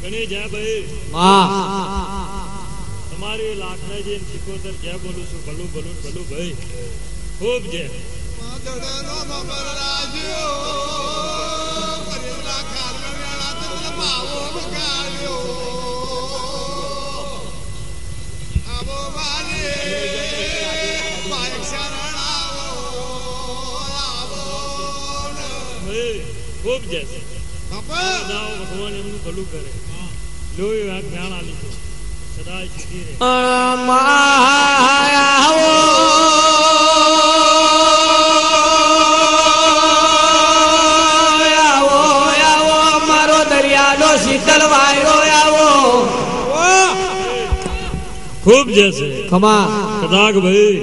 ઘણી જય ભાઈ તમારી લાખને જે સિકોતર જય બોલું છું ભલું ભલું ભલું ભાઈ ખૂબ જય ખૂબ જય ભગવાન એમનું ભલું કરે લોહી વાત જ્ઞાન આલી છે સદાય સીધી રહે મારો દરિયાનો શીતળ વાયરો આવો ખૂબ જશે કદાચ ભાઈ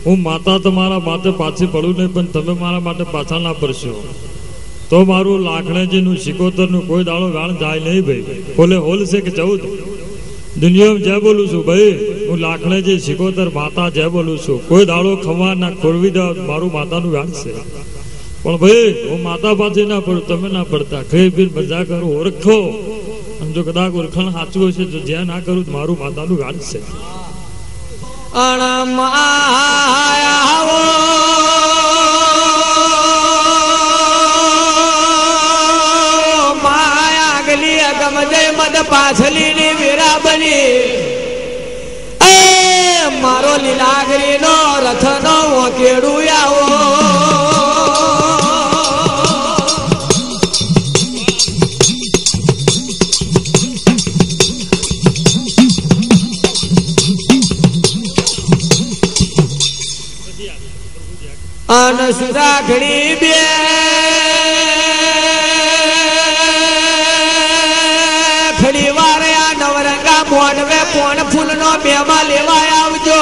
હું માતા તમારા માટે પાછી પડું નહીં પણ તમે મારા માટે પાછા ના પડશો તો મારું લાખણેજીનું સિકોતરનું કોઈ દાડો ગાણ જાય નહીં ભાઈ બોલે હોલ છે કે 14 દુનિયામાં જય બોલું છું ભાઈ હું લાખણેજી સિકોતર માતા જય બોલું છું કોઈ દાડો ખવા ના ખોરવી દે મારું માતાનું ગાણ છે પણ ભાઈ હું માતા પાછી ના પડું તમે ના પડતા ખાઈ પીને મજા કરો ઓળખો અને જો કદાચ ઓળખાણ સાચું હશે તો જ્યાં ના કરું મારું માતાનું ગાણ છે પાછલી ની વીરા બની મારો લીલાગરી નો રથ નો કેડું આવો અન સુરા ઘડી બે મોડવે પોણ ફૂલ નો બેમાં લેવા આવજો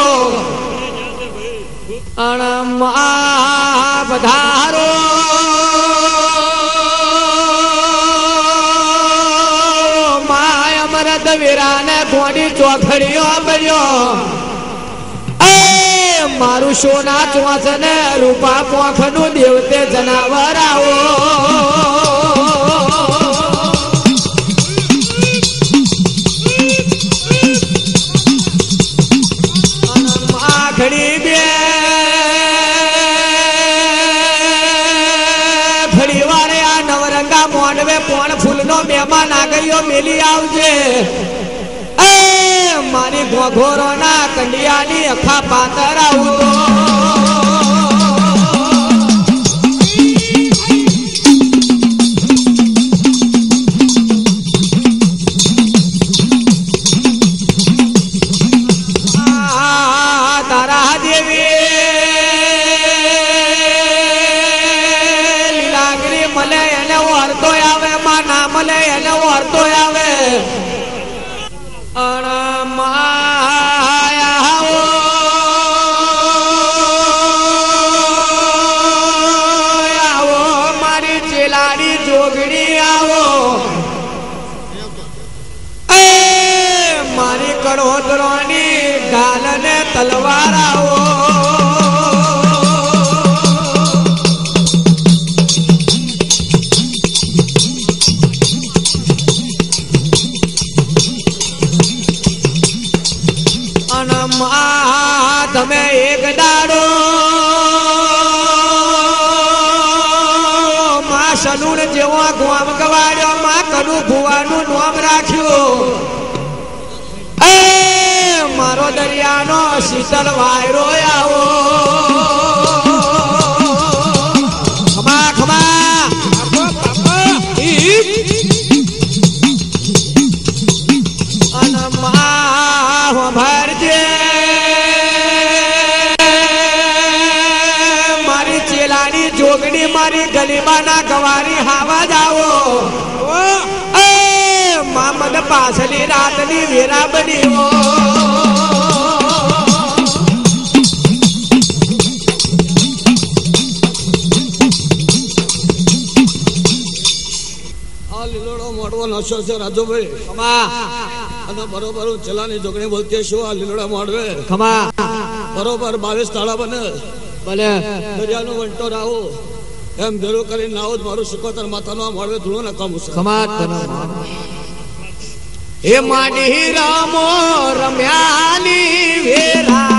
પધારો માય અમરત વીરાને ગોડી ચોખડીઓ બન્યો મારું સોના ચોસ ને રૂપા પોખ નું દેવતે જનાવર આવો મહેમાન આગળીઓ મેલી આવજે મારી ઘોઘોરો ના કંડિયાની અખા પાતર આવતો તારા દેવી લીલાગરી મળે એને વળતો આવે માં ના મળે એને વળતો આવે આવો મારી ચેલાડી જોગડી આવો મારી કડોદરોની ઢાલ ને તલવાર આવો તમે એક દાડો માં સલુણ જેવો ગોમ ગવાડ્યો માં કડુ ભુવાનું નામ રાખ્યું મારો દરિયાનો શીતળ વાયરો આવો ખમા ખમા અને માં ભરજે જોગડી મારી ગલીબાના ગવારી હાવા જાવો મામદ પાછલી રાતની વેરા બની આ લીલોડો મોડવો નશો છે રાજુભાઈ ખમા અને બરોબર ચલાની જોગણી બોલતી શું આ લીલોડા મોડવે ખમા બરોબર 22 તાળા બને ભલે દરિયાનો વંટો રાવો એમ ભેરું કરીને આવો મારું સિકોતર માથાનો મળવે ધૂળો ને કમ છે ખમા તને એ માડી રમો રમ્યાની વેરા